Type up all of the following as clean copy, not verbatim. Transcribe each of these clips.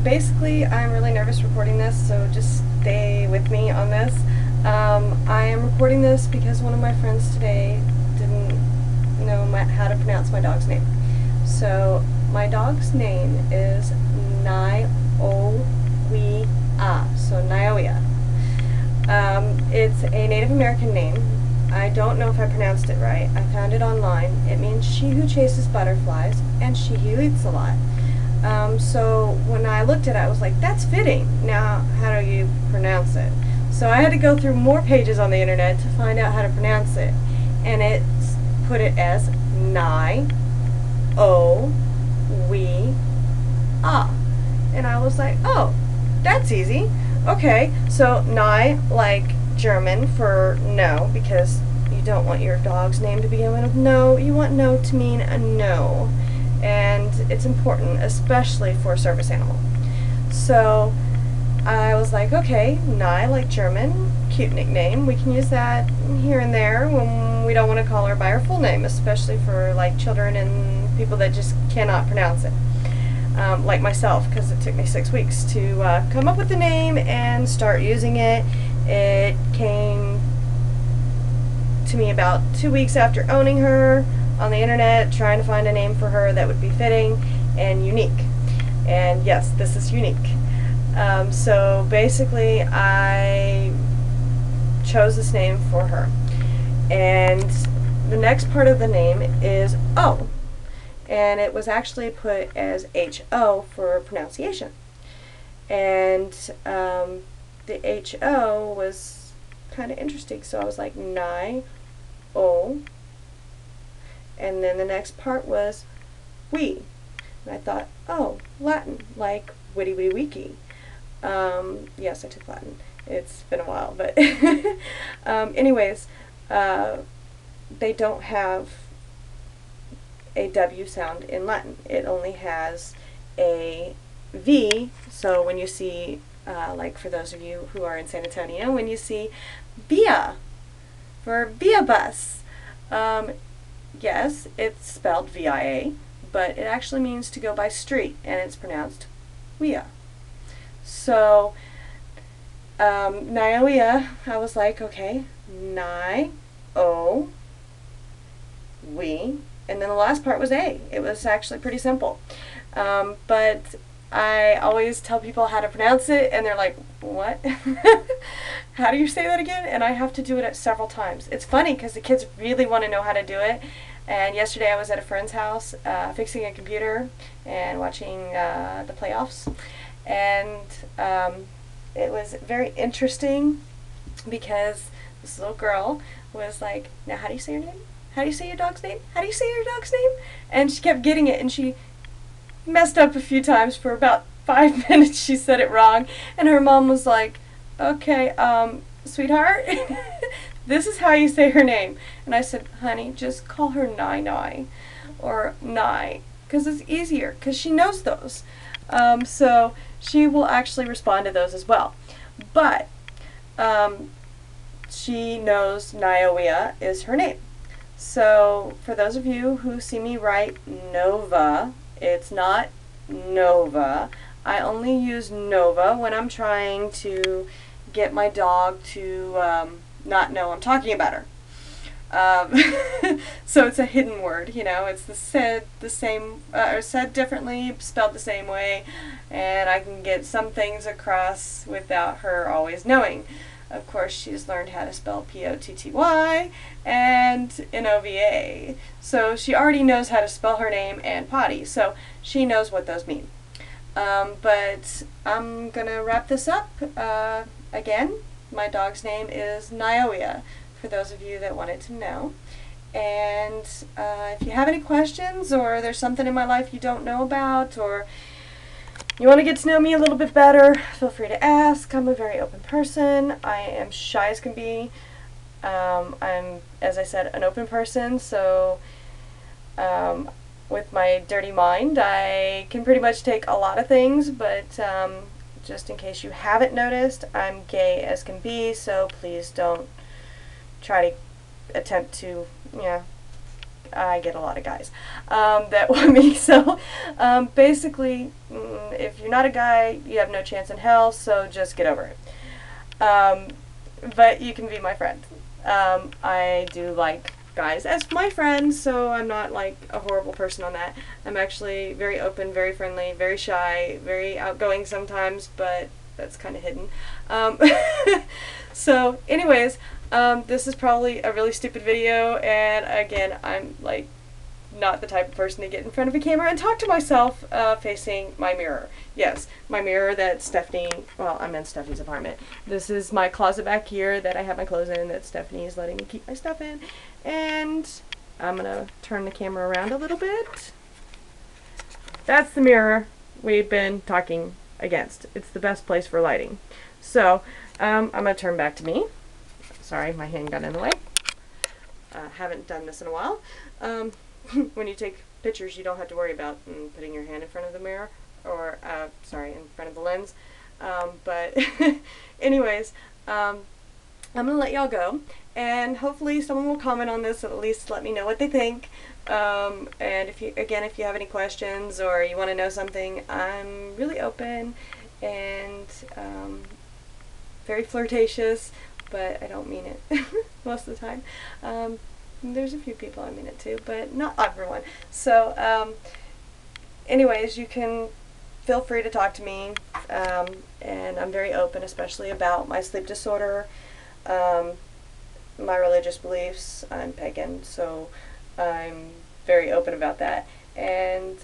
Basically, I'm really nervous recording this, so just stay with me on this. I am recording this because one of my friends today didn't know how to pronounce my dog's name. So, my dog's name is Nioia. So, Nioia. It's a Native American name. I don't know if I pronounced it right. I found it online. It means she who chases butterflies and she who eats a lot. So when I looked at it, I was like, that's fitting. Now, how do you pronounce it? So I had to go through more pages on the internet to find out how to pronounce it. And it's put it as Nioia. And I was like, oh, that's easy. Okay, so Nye, like German for no, because you don't want your dog's name to begin with no. You want no to mean a no. And it's important, especially for a service animal. So I was like, okay, Nye, like German, cute nickname. We can use that here and there when we don't want to call her by her full name, especially for like children and people that just cannot pronounce it. Like myself, because it took me 6 weeks to come up with the name and start using it. It came to me about 2 weeks after owning her on the internet, trying to find a name for her that would be fitting and unique. And yes, this is unique. So basically, I chose this name for her. And the next part of the name is O. And it was actually put as H-O for pronunciation. And the H-O was kind of interesting, so I was like, Ni-O. And then the next part was we. And I thought, oh, Latin, like witty witty wiki. Yes, I took Latin. It's been a while, but anyways, they don't have a W sound in Latin. It only has a V, so when you see, like for those of you who are in San Antonio, when you see via, for via bus, yes, it's spelled V-I-A, but it actually means to go by street, and it's pronounced via. So, Nioia, I was like, okay, Ni-O, we, and then the last part was A. It was actually pretty simple. But I always tell people how to pronounce it, and they're like, what? How do you say that again? And I have to do it several times. It's funny because the kids really want to know how to do it. And yesterday I was at a friend's house fixing a computer and watching the playoffs. And it was very interesting because this little girl was like, now how do you say your name? How do you say your dog's name? How do you say your dog's name? And she kept getting it, and she messed up a few times. For about 5 minutes she said it wrong, and her mom was like, okay, sweetheart, this is how you say her name. And I said, honey, just call her Nai or Nai, because it's easier, because she knows those. So she will actually respond to those as well. But she knows Nioia is her name. So, for those of you who see me write Nova, it's not Nova. I only use Nova when I'm trying to get my dog to not know I'm talking about her. So it's a hidden word, you know. It's said the same, or said differently, spelled the same way, and I can get some things across without her always knowing. Of course, she's learned how to spell P-O-T-T-Y and N-O-V-A. So she already knows how to spell her name and potty, so she knows what those mean. But I'm going to wrap this up. Again, my dog's name is Nioia, for those of you that wanted to know. And if you have any questions, or there's something in my life you don't know about, or you want to get to know me a little bit better, feel free to ask. I'm a very open person. I am shy as can be. I'm, as I said, an open person, so with my dirty mind, I can pretty much take a lot of things, but just in case you haven't noticed, I'm gay as can be, so please don't try to attempt to, I get a lot of guys that want me, so basically, If you're not a guy, you have no chance in hell, so just get over it. But you can be my friend. I do like guys as my friends, so I'm not like a horrible person on that. I'm actually very open, very friendly, very shy, very outgoing sometimes, but that's kind of hidden. So anyways, this is probably a really stupid video, and again, I'm like not the type of person to get in front of a camera and talk to myself facing my mirror. Yes, my mirror that Stephanie, well, I'm in Stephanie's apartment. This is my closet back here that I have my clothes in that Stephanie is letting me keep my stuff in. And I'm going to turn the camera around a little bit. That's the mirror we've been talking against. It's the best place for lighting. So, I'm going to turn back to me. Sorry, my hand got in the way. Haven't done this in a while. When you take pictures, you don't have to worry about putting your hand in front of the mirror, or, in front of the lens. But anyways, I'm going to let y'all go, and hopefully someone will comment on this, at least let me know what they think. And if you have any questions or you want to know something, I'm really open and very flirtatious, but I don't mean it most of the time. There's a few people I mean it to, but not everyone. So, anyways, you can feel free to talk to me, and I'm very open, especially about my sleep disorder, my religious beliefs. I'm pagan, so I'm very open about that. And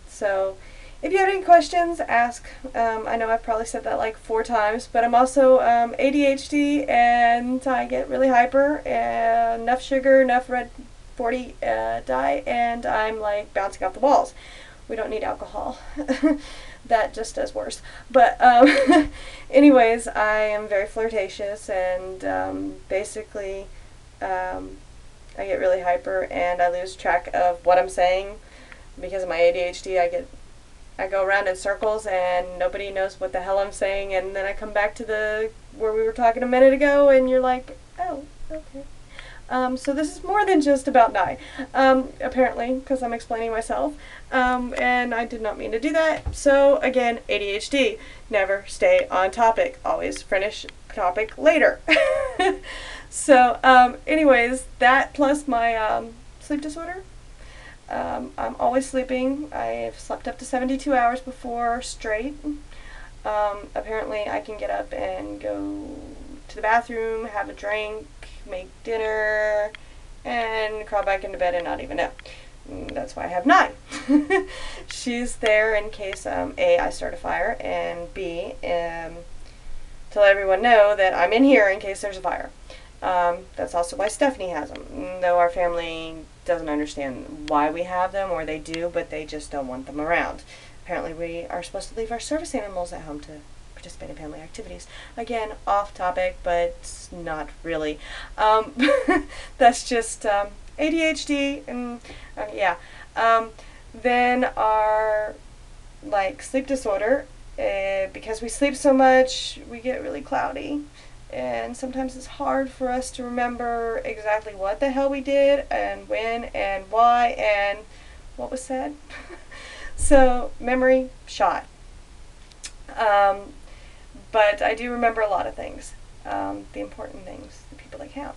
so if you have any questions, ask. I know I've probably said that like 4 times, but I'm also ADHD, and I get really hyper, and enough sugar, enough red 40 dye, and I'm like bouncing off the walls. We don't need alcohol. That just does worse. But anyways, I am very flirtatious, and basically I get really hyper, and I lose track of what I'm saying because of my ADHD. I go around in circles and nobody knows what the hell I'm saying, and then I come back to where we were talking a minute ago, and you're like, oh, okay. So this is more than just about Nye, apparently, because I'm explaining myself, and I did not mean to do that. So again, ADHD, never stay on topic, always finish topic later. So anyways, that plus my sleep disorder. I'm always sleeping. I've slept up to 72 hours before straight. Apparently I can get up and go to the bathroom, have a drink, make dinner, and crawl back into bed and not even know. That's why I have 9. She's there in case A, I start a fire, and B, to let everyone know that I'm in here in case there's a fire. That's also why Stephanie has them, though our family doesn't understand why we have them, or they do, but they just don't want them around. Apparently we are supposed to leave our service animals at home to participate in family activities. Again, off topic, but not really. That's just ADHD, and yeah. Then our sleep disorder, because we sleep so much, we get really cloudy. And sometimes it's hard for us to remember exactly what the hell we did, and when, and why, and what was said. So, memory shot. But I do remember a lot of things. The important things, the people that count.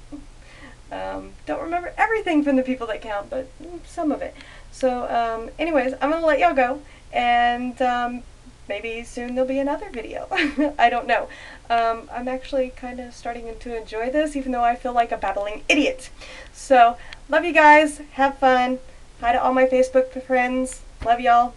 Don't remember everything from the people that count, but some of it. So, anyways, I'm going to let y'all go, and maybe soon there'll be another video. I don't know. I'm actually kind of starting to enjoy this, even though I feel like a babbling idiot. So, love you guys. Have fun. Hi to all my Facebook friends. Love y'all.